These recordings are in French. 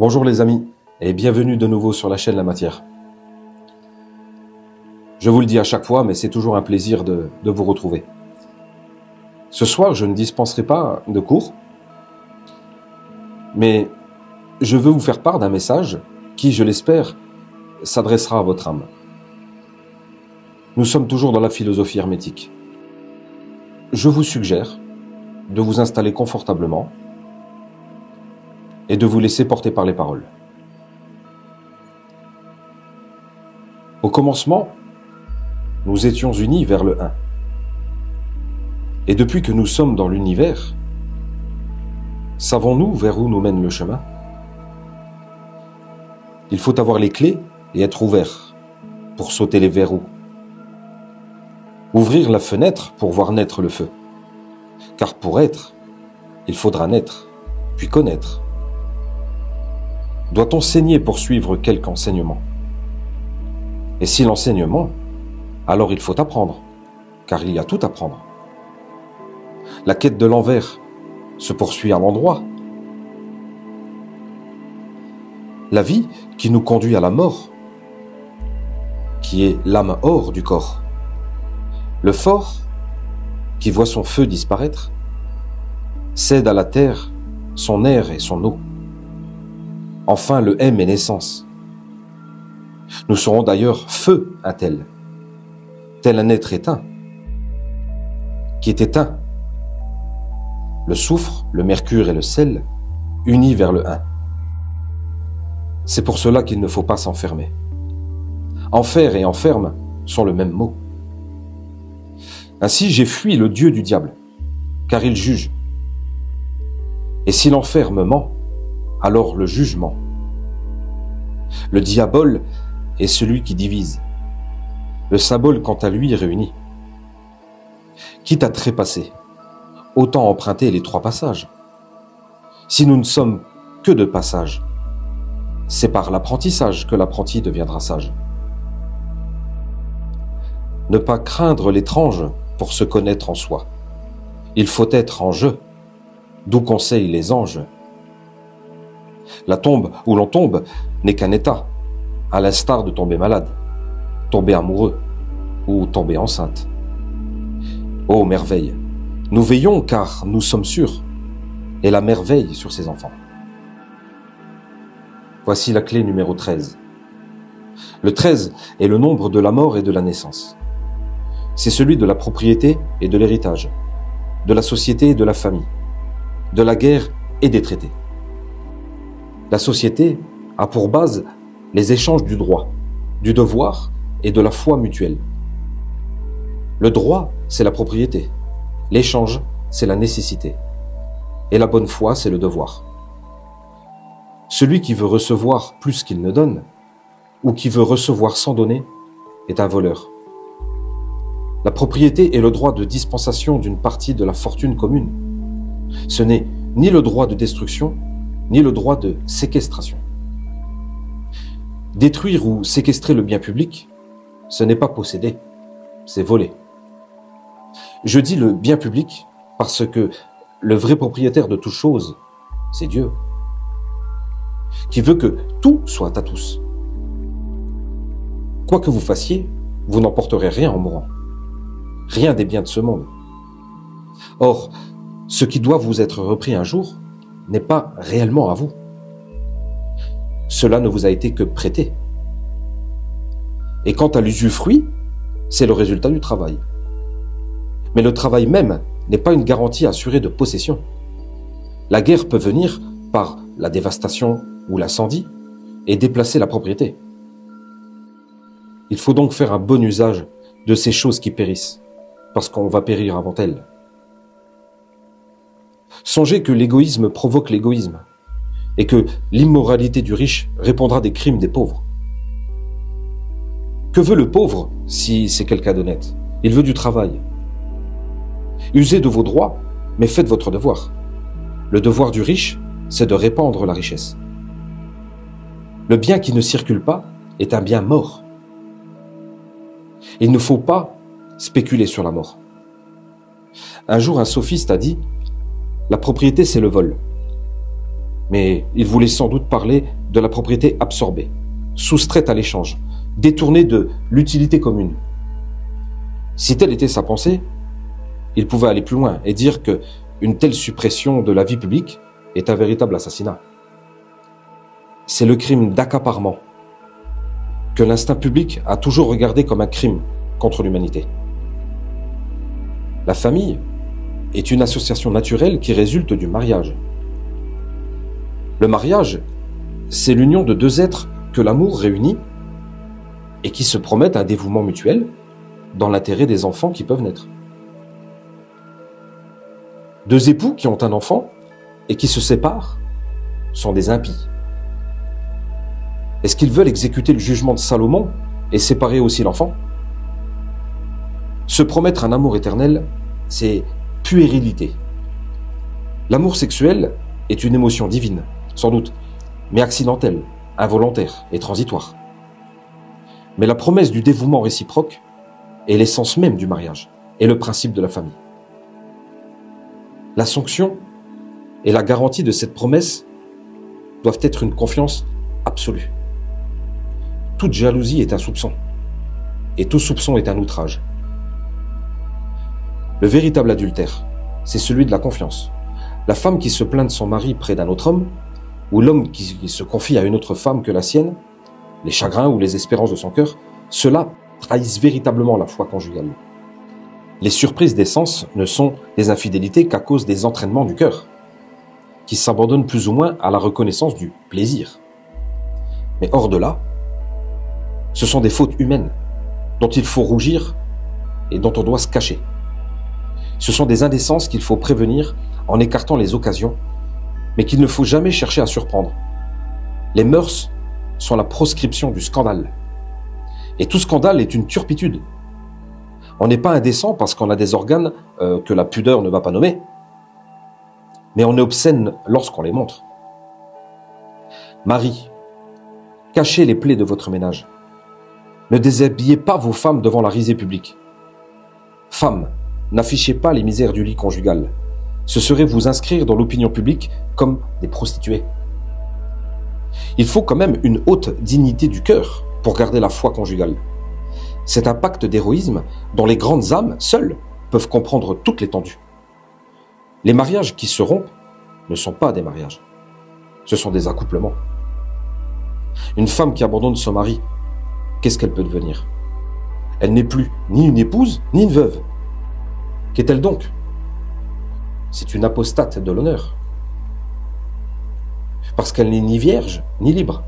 Bonjour les amis, et bienvenue de nouveau sur la chaîne La Matière. Je vous le dis à chaque fois, mais c'est toujours un plaisir de vous retrouver. Ce soir, je ne dispenserai pas de cours, mais je veux vous faire part d'un message qui, je l'espère, s'adressera à votre âme. Nous sommes toujours dans la philosophie hermétique. Je vous suggère de vous installer confortablement et de vous laisser porter par les paroles. Au commencement, nous étions unis vers le 1. Et depuis que nous sommes dans l'univers, savons-nous vers où nous mène le chemin? Il faut avoir les clés et être ouvert pour sauter les verrous. Ouvrir la fenêtre pour voir naître le feu. Car pour être, il faudra naître, puis connaître. Doit-on saigner pour suivre quelque enseignement? Et si l'enseignement, alors il faut apprendre, car il y a tout à apprendre. La quête de l'envers se poursuit à l'endroit. La vie qui nous conduit à la mort, qui est l'âme hors du corps. Le fort, qui voit son feu disparaître, cède à la terre son air et son eau. Enfin, le M est naissance. Nous serons d'ailleurs feu un tel un être éteint, qui est éteint. Le soufre, le mercure et le sel, unis vers le 1. C'est pour cela qu'il ne faut pas s'enfermer. Enfer et enferme sont le même mot. Ainsi, j'ai fui le Dieu du diable, car il juge. Et si l'enfer me ment, alors le jugement. Le diabole est celui qui divise. Le symbole, quant à lui, réunit. Quitte à trépasser, autant emprunter les 3 passages. Si nous ne sommes que de passage, c'est par l'apprentissage que l'apprenti deviendra sage. Ne pas craindre l'étrange pour se connaître en soi. Il faut être en jeu, d'où conseillent les anges. La tombe où l'on tombe n'est qu'un état, à l'instar de tomber malade, tomber amoureux ou tomber enceinte. Ô merveille, nous veillons car nous sommes sûrs, et la merveille sur ses enfants. Voici la clé numéro 13. Le 13 est le nombre de la mort et de la naissance. C'est celui de la propriété et de l'héritage, de la société et de la famille, de la guerre et des traités. La société a pour base les échanges du droit, du devoir et de la foi mutuelle. Le droit, c'est la propriété. L'échange, c'est la nécessité. Et la bonne foi, c'est le devoir. Celui qui veut recevoir plus qu'il ne donne, ou qui veut recevoir sans donner, est un voleur. La propriété est le droit de dispensation d'une partie de la fortune commune. Ce n'est ni le droit de destruction, ni le droit de séquestration. Détruire ou séquestrer le bien public, ce n'est pas posséder, c'est voler. Je dis le bien public parce que le vrai propriétaire de toute chose, c'est Dieu, qui veut que tout soit à tous. Quoi que vous fassiez, vous n'emporterez rien en mourant, rien des biens de ce monde. Or, ce qui doit vous être repris un jour n'est pas réellement à vous. Cela ne vous a été que prêté. Et quant à l'usufruit, c'est le résultat du travail. Mais le travail même n'est pas une garantie assurée de possession. La guerre peut venir par la dévastation ou l'incendie et déplacer la propriété. Il faut donc faire un bon usage de ces choses qui périssent, parce qu'on va périr avant elles. Songez que l'égoïsme provoque l'égoïsme, et que l'immoralité du riche répondra des crimes des pauvres. Que veut le pauvre si c'est quelqu'un d'honnête? Il veut du travail. Usez de vos droits, mais faites votre devoir. Le devoir du riche, c'est de répandre la richesse. Le bien qui ne circule pas est un bien mort. Il ne faut pas spéculer sur la mort. Un jour, un sophiste a dit « La propriété, c'est le vol. Mais il voulait sans doute parler de la propriété absorbée, soustraite à l'échange, détournée de l'utilité commune. Si telle était sa pensée, il pouvait aller plus loin et dire que une telle suppression de la vie publique est un véritable assassinat. C'est le crime d'accaparement que l'instinct public a toujours regardé comme un crime contre l'humanité. La famille est une association naturelle qui résulte du mariage. Le mariage, c'est l'union de deux êtres que l'amour réunit et qui se promettent un dévouement mutuel dans l'intérêt des enfants qui peuvent naître. Deux époux qui ont un enfant et qui se séparent sont des impies. Est-ce qu'ils veulent exécuter le jugement de Salomon et séparer aussi l'enfant? Se promettre un amour éternel, c'est puérilité. L'amour sexuel est une émotion divine, sans doute, mais accidentelle, involontaire et transitoire. Mais la promesse du dévouement réciproque est l'essence même du mariage et le principe de la famille. La sanction et la garantie de cette promesse doivent être une confiance absolue. Toute jalousie est un soupçon, et tout soupçon est un outrage. Le véritable adultère, c'est celui de la confiance. La femme qui se plaint de son mari près d'un autre homme, ou l'homme qui se confie à une autre femme que la sienne, les chagrins ou les espérances de son cœur, cela trahissent véritablement la foi conjugale. Les surprises des sens ne sont des infidélités qu'à cause des entraînements du cœur, qui s'abandonnent plus ou moins à la reconnaissance du plaisir. Mais hors de là, ce sont des fautes humaines dont il faut rougir et dont on doit se cacher. Ce sont des indécences qu'il faut prévenir en écartant les occasions, mais qu'il ne faut jamais chercher à surprendre. Les mœurs sont la proscription du scandale. Et tout scandale est une turpitude. On n'est pas indécent parce qu'on a des organes que la pudeur ne va pas nommer, mais on est obscène lorsqu'on les montre. Marie, cachez les plaies de votre ménage. Ne déshabillez pas vos femmes devant la risée publique. Femmes, n'affichez pas les misères du lit conjugal. Ce serait vous inscrire dans l'opinion publique comme des prostituées. Il faut quand même une haute dignité du cœur pour garder la foi conjugale. C'est un pacte d'héroïsme dont les grandes âmes, seules, peuvent comprendre toute l'étendue. Les mariages qui se rompent ne sont pas des mariages. Ce sont des accouplements. Une femme qui abandonne son mari, qu'est-ce qu'elle peut devenir? Elle n'est plus ni une épouse, ni une veuve. Qu'est-elle donc? C'est une apostate de l'honneur. Parce qu'elle n'est ni vierge, ni libre.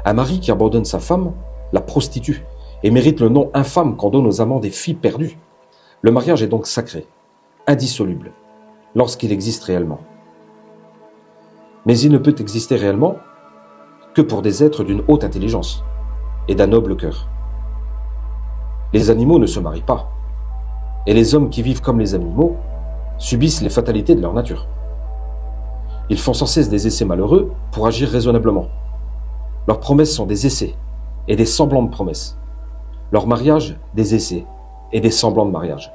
Un mari qui abandonne sa femme la prostitue et mérite le nom infâme qu'on donne aux amants des filles perdues. Le mariage est donc sacré, indissoluble, lorsqu'il existe réellement. Mais il ne peut exister réellement que pour des êtres d'une haute intelligence et d'un noble cœur. Les animaux ne se marient pas, et les hommes qui vivent comme les animaux subissent les fatalités de leur nature. Ils font sans cesse des essais malheureux pour agir raisonnablement. Leurs promesses sont des essais et des semblants de promesses. Leur mariage, des essais et des semblants de mariage.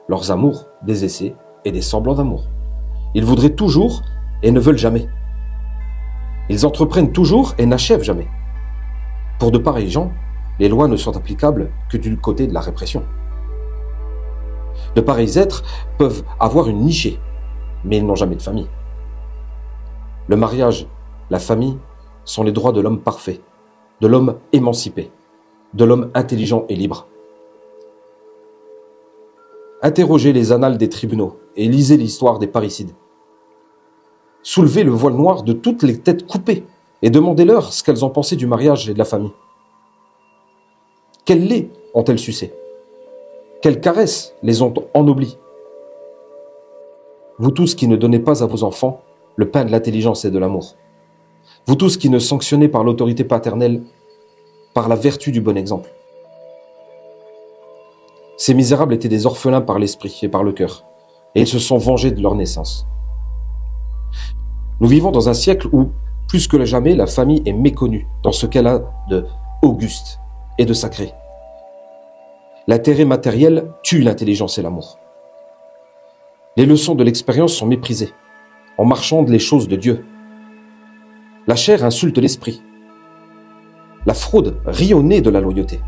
Leurs amours, des essais et des semblants d'amour. Ils voudraient toujours et ne veulent jamais. Ils entreprennent toujours et n'achèvent jamais. Pour de pareils gens, les lois ne sont applicables que du côté de la répression. De pareils êtres peuvent avoir une nichée, mais ils n'ont jamais de famille. Le mariage, la famille, sont les droits de l'homme parfait, de l'homme émancipé, de l'homme intelligent et libre. Interrogez les annales des tribunaux et lisez l'histoire des parricides. Soulevez le voile noir de toutes les têtes coupées et demandez-leur ce qu'elles ont pensé du mariage et de la famille. Quel lait ont-elles sucé? Quelles caresses les ont ennoblis? Vous tous qui ne donnez pas à vos enfants le pain de l'intelligence et de l'amour. Vous tous qui ne sanctionnez par l'autorité paternelle, par la vertu du bon exemple. Ces misérables étaient des orphelins par l'esprit et par le cœur, et ils se sont vengés de leur naissance. Nous vivons dans un siècle où, plus que jamais, la famille est méconnue dans ce qu'elle a de auguste et de sacré. L'intérêt matériel tue l'intelligence et l'amour. Les leçons de l'expérience sont méprisées. on marchande les choses de Dieu. La chair insulte l'esprit. La fraude rit au nez de la loyauté.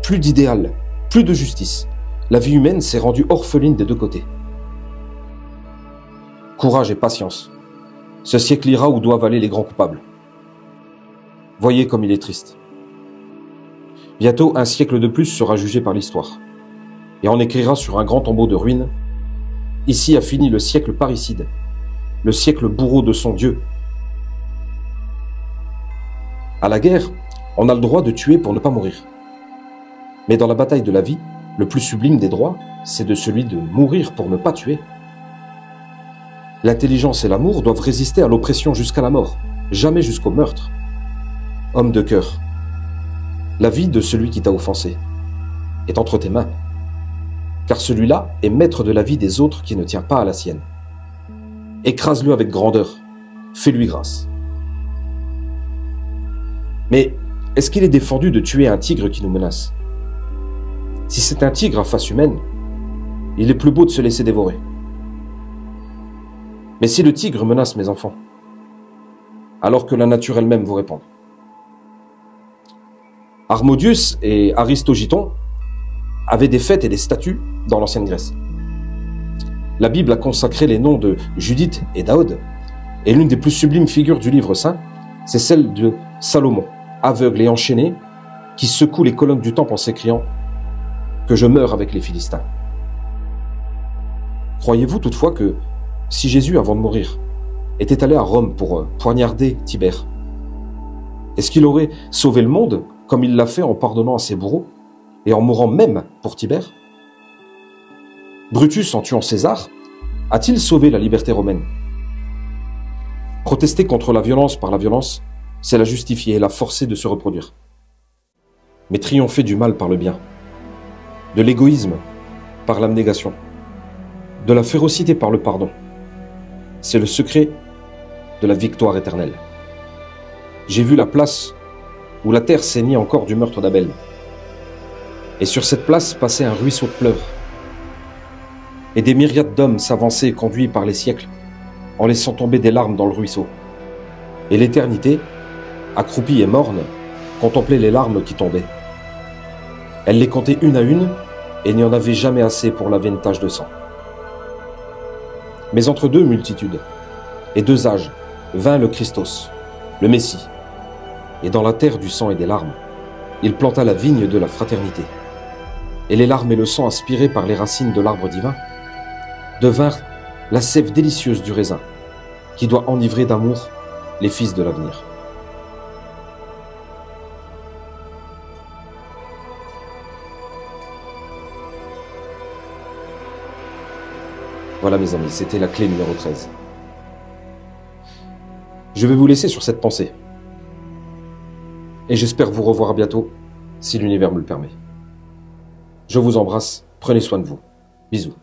Plus d'idéal, plus de justice. La vie humaine s'est rendue orpheline des deux côtés. Courage et patience. Ce siècle ira où doivent aller les grands coupables. Voyez comme il est triste. Bientôt, un siècle de plus sera jugé par l'histoire. Et on écrira sur un grand tombeau de ruines: ici a fini le siècle parricide, le siècle bourreau de son Dieu. À la guerre, on a le droit de tuer pour ne pas mourir. Mais dans la bataille de la vie, le plus sublime des droits, c'est de celui de mourir pour ne pas tuer. L'intelligence et l'amour doivent résister à l'oppression jusqu'à la mort, jamais jusqu'au meurtre. Homme de cœur, la vie de celui qui t'a offensé est entre tes mains, car celui-là est maître de la vie des autres qui ne tient pas à la sienne. Écrase-le avec grandeur, fais-lui grâce. Mais est-ce qu'il est défendu de tuer un tigre qui nous menace? Si c'est un tigre à face humaine, il est plus beau de se laisser dévorer. Mais si le tigre menace mes enfants, alors que la nature elle-même vous répond. Harmodius et Aristogiton avaient des fêtes et des statues dans l'ancienne Grèce. La Bible a consacré les noms de Judith et d'Aode, et l'une des plus sublimes figures du livre saint, c'est celle de Salomon, aveugle et enchaîné, qui secoue les colonnes du temple en s'écriant « Que je meure avec les Philistins ». Croyez-vous toutefois que si Jésus, avant de mourir, était allé à Rome pour poignarder Tibère, est-ce qu'il aurait sauvé le monde comme il l'a fait en pardonnant à ses bourreaux et en mourant même pour Tibère? Brutus, en tuant César, a-t-il sauvé la liberté romaine? Protester contre la violence par la violence, c'est la justifier et la forcer de se reproduire. Mais triompher du mal par le bien, de l'égoïsme par l'abnégation, de la férocité par le pardon, c'est le secret de la victoire éternelle. J'ai vu la place où la terre saignait encore du meurtre d'Abel. Et sur cette place passait un ruisseau de pleurs. Et des myriades d'hommes s'avançaient conduits par les siècles, en laissant tomber des larmes dans le ruisseau. Et l'éternité, accroupie et morne, contemplait les larmes qui tombaient. Elle les comptait une à une, et il n'y en avait jamais assez pour laver une tache de sang. Mais entre deux multitudes et deux âges vint le Christos, le Messie. Et dans la terre du sang et des larmes, il planta la vigne de la fraternité. Et les larmes et le sang aspirés par les racines de l'arbre divin devinrent la sève délicieuse du raisin, qui doit enivrer d'amour les fils de l'avenir. Voilà mes amis, c'était la clé numéro 13. Je vais vous laisser sur cette pensée. Et j'espère vous revoir bientôt, si l'univers me le permet. Je vous embrasse, prenez soin de vous. Bisous.